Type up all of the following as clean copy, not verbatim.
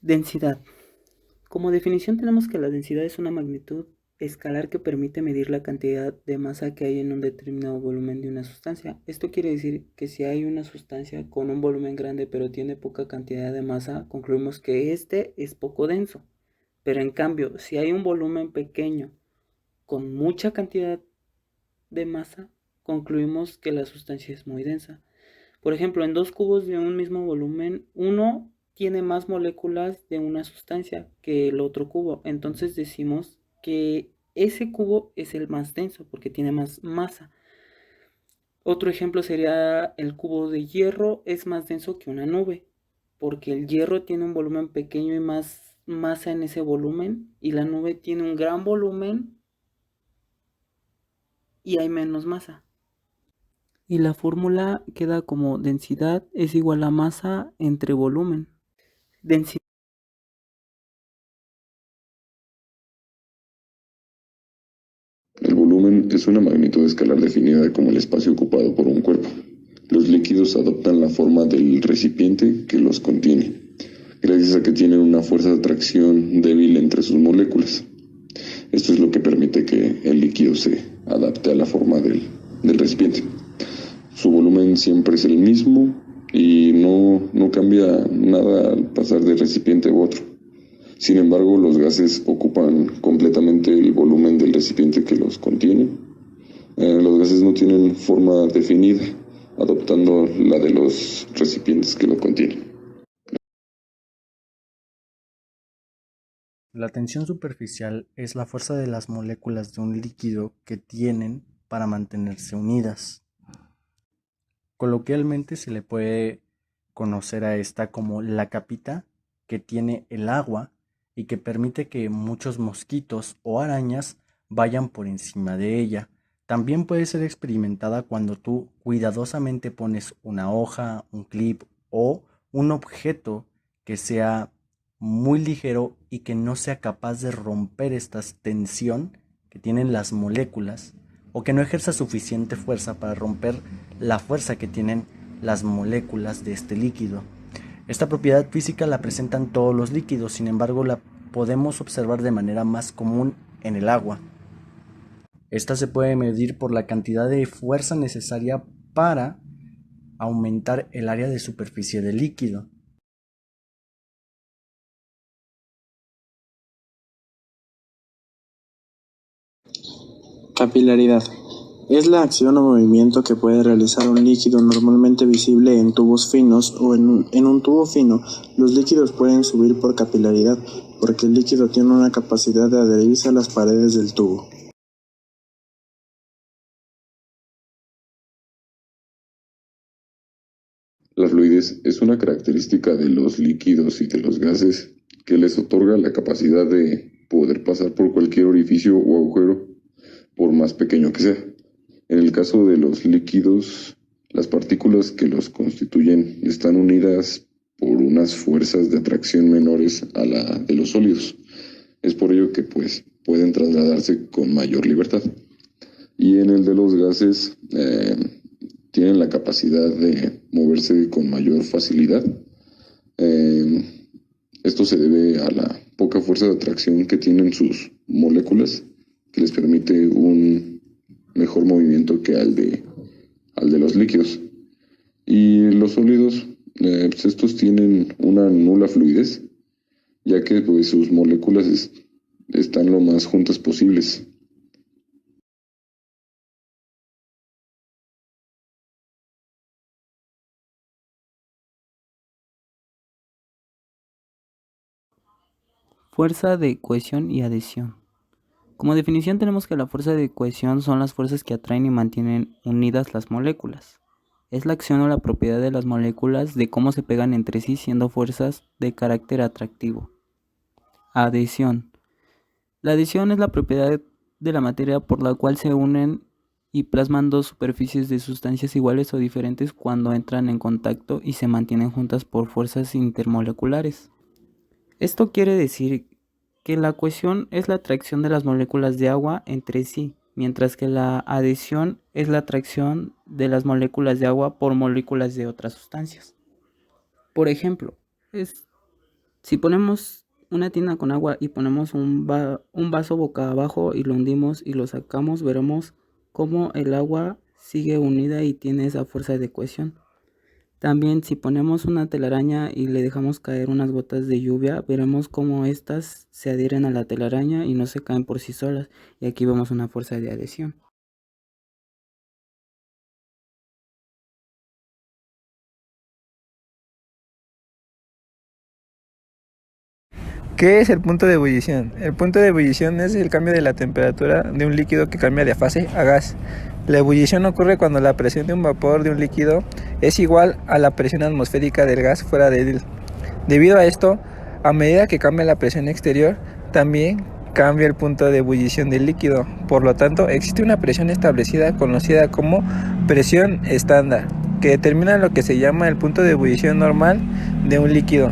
Densidad. Como definición tenemos que la densidad es una magnitud escalar que permite medir la cantidad de masa que hay en un determinado volumen de una sustancia. Esto quiere decir que si hay una sustancia con un volumen grande pero tiene poca cantidad de masa, concluimos que este es poco denso. Pero en cambio, si hay un volumen pequeño con mucha cantidad de masa, concluimos que la sustancia es muy densa. Por ejemplo, en dos cubos de un mismo volumen, uno tiene más moléculas de una sustancia que el otro cubo. Entonces decimos que ese cubo es el más denso porque tiene más masa. Otro ejemplo sería el cubo de hierro es más denso que una nube, porque el hierro tiene un volumen pequeño y más masa en ese volumen, y la nube tiene un gran volumen y hay menos masa. Y la fórmula queda como densidad es igual a masa entre volumen. Densidad. El volumen es una magnitud escalar definida como el espacio ocupado por un cuerpo. Los líquidos adoptan la forma del recipiente que los contiene, gracias a que tienen una fuerza de atracción débil entre sus moléculas. Esto es lo que permite que el líquido se adapte a la forma del recipiente. Su volumen siempre es el mismo y no cambia nada al pasar de recipiente a otro. Sin embargo, los gases ocupan completamente el volumen del recipiente que los contiene. Los gases no tienen forma definida, adoptando la de los recipientes que lo contienen. La tensión superficial es la fuerza de las moléculas de un líquido que tienen para mantenerse unidas. Coloquialmente se le puede conocer a esta como la capita que tiene el agua y que permite que muchos mosquitos o arañas vayan por encima de ella. También puede ser experimentada cuando tú cuidadosamente pones una hoja, un clip o un objeto que sea muy ligero y que no sea capaz de romper esta tensión que tienen las moléculas o que no ejerza suficiente fuerza para romper la fuerza que tienen las moléculas de este líquido. Esta propiedad física la presentan todos los líquidos, sin embargo la podemos observar de manera más común en el agua. Esta se puede medir por la cantidad de fuerza necesaria para aumentar el área de superficie del líquido. Capilaridad. Es la acción o movimiento que puede realizar un líquido normalmente visible en tubos finos o en un tubo fino. Los líquidos pueden subir por capilaridad porque el líquido tiene una capacidad de adherirse a las paredes del tubo. La fluidez es una característica de los líquidos y de los gases que les otorga la capacidad de poder pasar por cualquier orificio o agujero, por más pequeño que sea. En el caso de los líquidos, las partículas que los constituyen están unidas por unas fuerzas de atracción menores a la de los sólidos. Es por ello que pueden trasladarse con mayor libertad. Y en el de los gases tienen la capacidad de moverse con mayor facilidad. Eh, Esto se debe a la poca fuerza de atracción que tienen sus moléculas, que les permite un mejor movimiento que al de los líquidos. Y los sólidos, estos tienen una nula fluidez, ya que sus moléculas están lo más juntas posibles. Fuerza de cohesión y adhesión. Como definición tenemos que la fuerza de cohesión son las fuerzas que atraen y mantienen unidas las moléculas. Es la acción o la propiedad de las moléculas de cómo se pegan entre sí siendo fuerzas de carácter atractivo. Adhesión. La adhesión es la propiedad de la materia por la cual se unen y plasman dos superficies de sustancias iguales o diferentes cuando entran en contacto y se mantienen juntas por fuerzas intermoleculares. Esto quiere decir que la cohesión es la atracción de las moléculas de agua entre sí, mientras que la adhesión es la atracción de las moléculas de agua por moléculas de otras sustancias. Por ejemplo, Si ponemos una tina con agua y ponemos un vaso boca abajo y lo hundimos y lo sacamos, veremos cómo el agua sigue unida y tiene esa fuerza de cohesión. También si ponemos una telaraña y le dejamos caer unas gotas de lluvia, veremos cómo estas se adhieren a la telaraña y no se caen por sí solas. Y aquí vemos una fuerza de adhesión. ¿Qué es el punto de ebullición? El punto de ebullición es el cambio de la temperatura de un líquido que cambia de fase a gas. La ebullición ocurre cuando la presión de un vapor de un líquido es igual a la presión atmosférica del gas fuera de él. Debido a esto, a medida que cambia la presión exterior, también cambia el punto de ebullición del líquido. Por lo tanto, existe una presión establecida conocida como presión estándar, que determina lo que se llama el punto de ebullición normal de un líquido.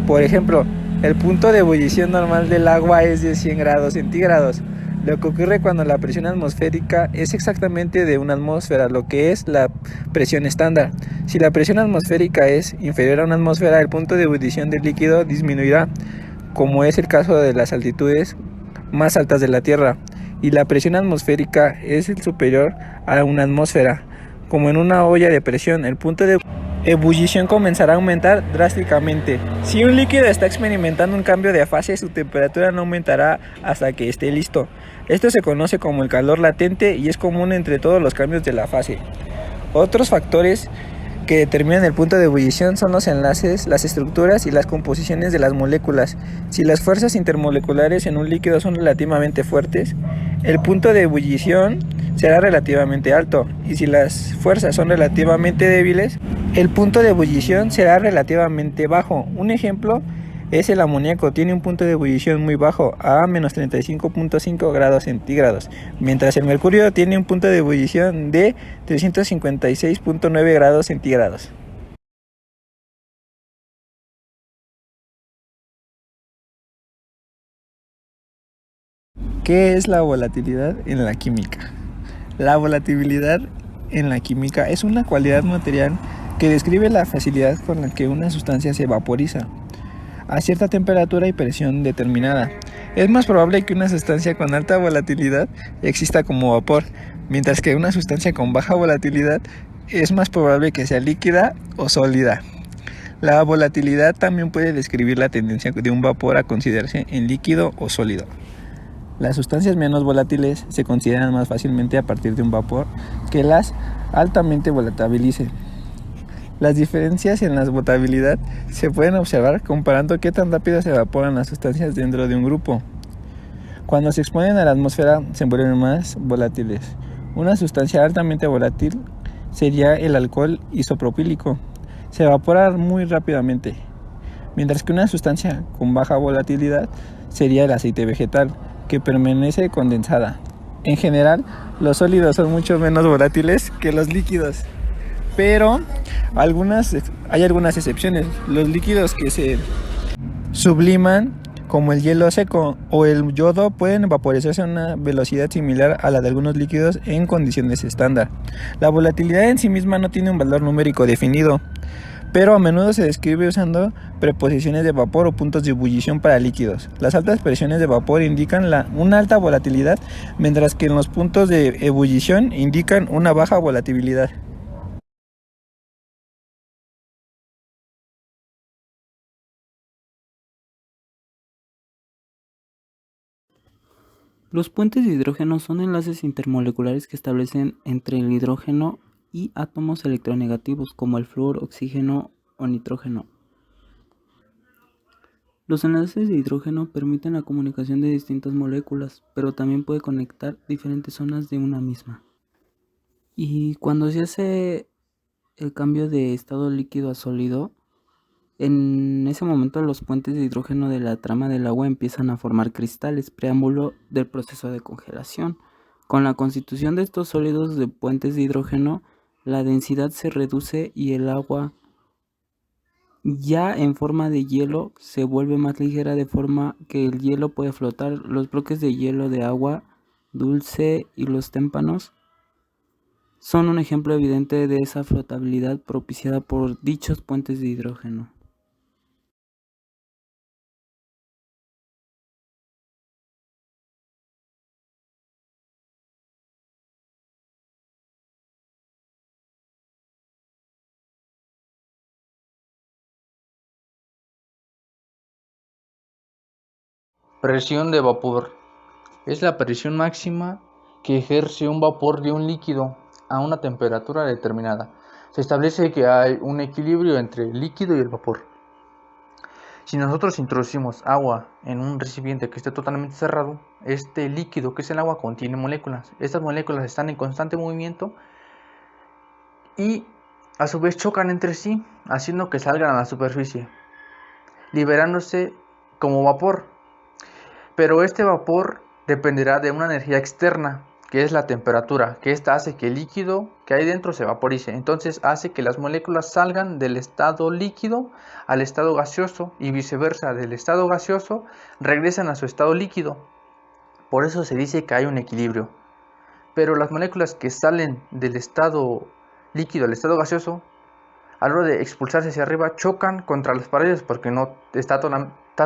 Por ejemplo, el punto de ebullición normal del agua es de 100 grados centígrados. Lo que ocurre cuando la presión atmosférica es exactamente de una atmósfera, lo que es la presión estándar. Si la presión atmosférica es inferior a una atmósfera, el punto de ebullición del líquido disminuirá, como es el caso de las altitudes más altas de la Tierra, y la presión atmosférica es el superior a una atmósfera, como en una olla de presión. El punto de ebullición comenzará a aumentar drásticamente. Si un líquido está experimentando un cambio de fase, su temperatura no aumentará hasta que esté listo. Esto se conoce como el calor latente y es común entre todos los cambios de la fase. Otros factores que determinan el punto de ebullición son los enlaces, las estructuras y las composiciones de las moléculas. Si las fuerzas intermoleculares en un líquido son relativamente fuertes, el punto de ebullición será relativamente alto, y si las fuerzas son relativamente débiles, el punto de ebullición será relativamente bajo. Un ejemplo es el amoníaco, tiene un punto de ebullición muy bajo, a menos 35.5 grados centígrados, mientras el mercurio tiene un punto de ebullición de 356.9 grados centígrados. ¿Qué es la volatilidad en la química? La volatilidad en la química es una cualidad material que describe la facilidad con la que una sustancia se vaporiza a cierta temperatura y presión determinada. Es más probable que una sustancia con alta volatilidad exista como vapor, mientras que una sustancia con baja volatilidad es más probable que sea líquida o sólida. La volatilidad también puede describir la tendencia de un vapor a considerarse en líquido o sólido. Las sustancias menos volátiles se consideran más fácilmente a partir de un vapor que las altamente volatilice. Las diferencias en la volatilidad se pueden observar comparando qué tan rápido se evaporan las sustancias dentro de un grupo. Cuando se exponen a la atmósfera se vuelven más volátiles. Una sustancia altamente volátil sería el alcohol isopropílico. Se evapora muy rápidamente, mientras que una sustancia con baja volatilidad sería el aceite vegetal, que permanece condensada. En general, los sólidos son mucho menos volátiles que los líquidos, pero hay algunas excepciones. Los líquidos que se subliman, como el hielo seco o el yodo, pueden vaporizarse a una velocidad similar a la de algunos líquidos en condiciones estándar. La volatilidad en sí misma no tiene un valor numérico definido, pero a menudo se describe usando preposiciones de vapor o puntos de ebullición para líquidos. Las altas presiones de vapor indican una alta volatilidad, mientras que los puntos de ebullición indican una baja volatilidad. Los puentes de hidrógeno son enlaces intermoleculares que establecen entre el hidrógeno y átomos electronegativos como el flúor, oxígeno o nitrógeno. Los enlaces de hidrógeno permiten la comunicación de distintas moléculas, pero también puede conectar diferentes zonas de una misma. Y cuando se hace el cambio de estado líquido a sólido, en ese momento los puentes de hidrógeno de la trama del agua empiezan a formar cristales, preámbulo del proceso de congelación. Con la constitución de estos sólidos de puentes de hidrógeno, la densidad se reduce y el agua, ya en forma de hielo, se vuelve más ligera de forma que el hielo puede flotar. Los bloques de hielo de agua dulce y los témpanos son un ejemplo evidente de esa flotabilidad propiciada por dichos puentes de hidrógeno. Presión de vapor. Es la presión máxima que ejerce un vapor de un líquido a una temperatura determinada. Se establece que hay un equilibrio entre el líquido y el vapor. Si nosotros introducimos agua en un recipiente que esté totalmente cerrado, este líquido que es el agua contiene moléculas. Estas moléculas están en constante movimiento y a su vez chocan entre sí, haciendo que salgan a la superficie, liberándose como vapor. Pero este vapor dependerá de una energía externa, que es la temperatura, que esta hace que el líquido que hay dentro se vaporice. Entonces hace que las moléculas salgan del estado líquido al estado gaseoso y viceversa, del estado gaseoso regresan a su estado líquido. Por eso se dice que hay un equilibrio. Pero las moléculas que salen del estado líquido al estado gaseoso, a la hora de expulsarse hacia arriba, chocan contra las paredes porque no está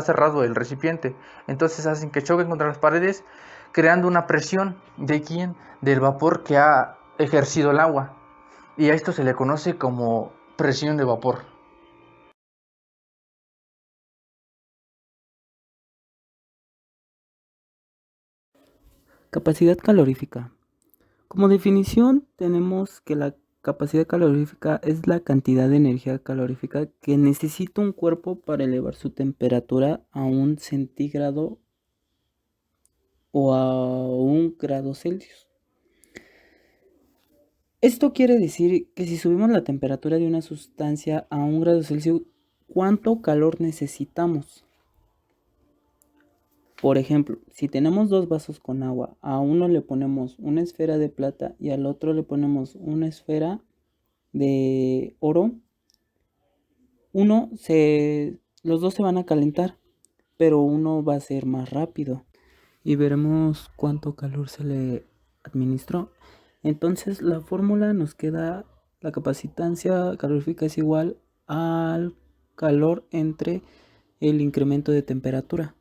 cerrado el recipiente. Entonces hacen que choquen contra las paredes, creando una presión. ¿De quién? Del vapor que ha ejercido el agua. Y a esto se le conoce como presión de vapor. Capacidad calorífica. Como definición tenemos que la capacidad calorífica es la cantidad de energía calorífica que necesita un cuerpo para elevar su temperatura a 1 centígrado o a 1 grado Celsius. Esto quiere decir que si subimos la temperatura de una sustancia a 1 grado Celsius, ¿cuánto calor necesitamos? Por ejemplo, si tenemos 2 vasos con agua, a uno le ponemos una esfera de plata y al otro le ponemos una esfera de oro, los dos se van a calentar, pero uno va a ser más rápido y veremos cuánto calor se le administró. Entonces la fórmula nos queda, la capacitancia calorífica es igual al calor entre el incremento de temperatura.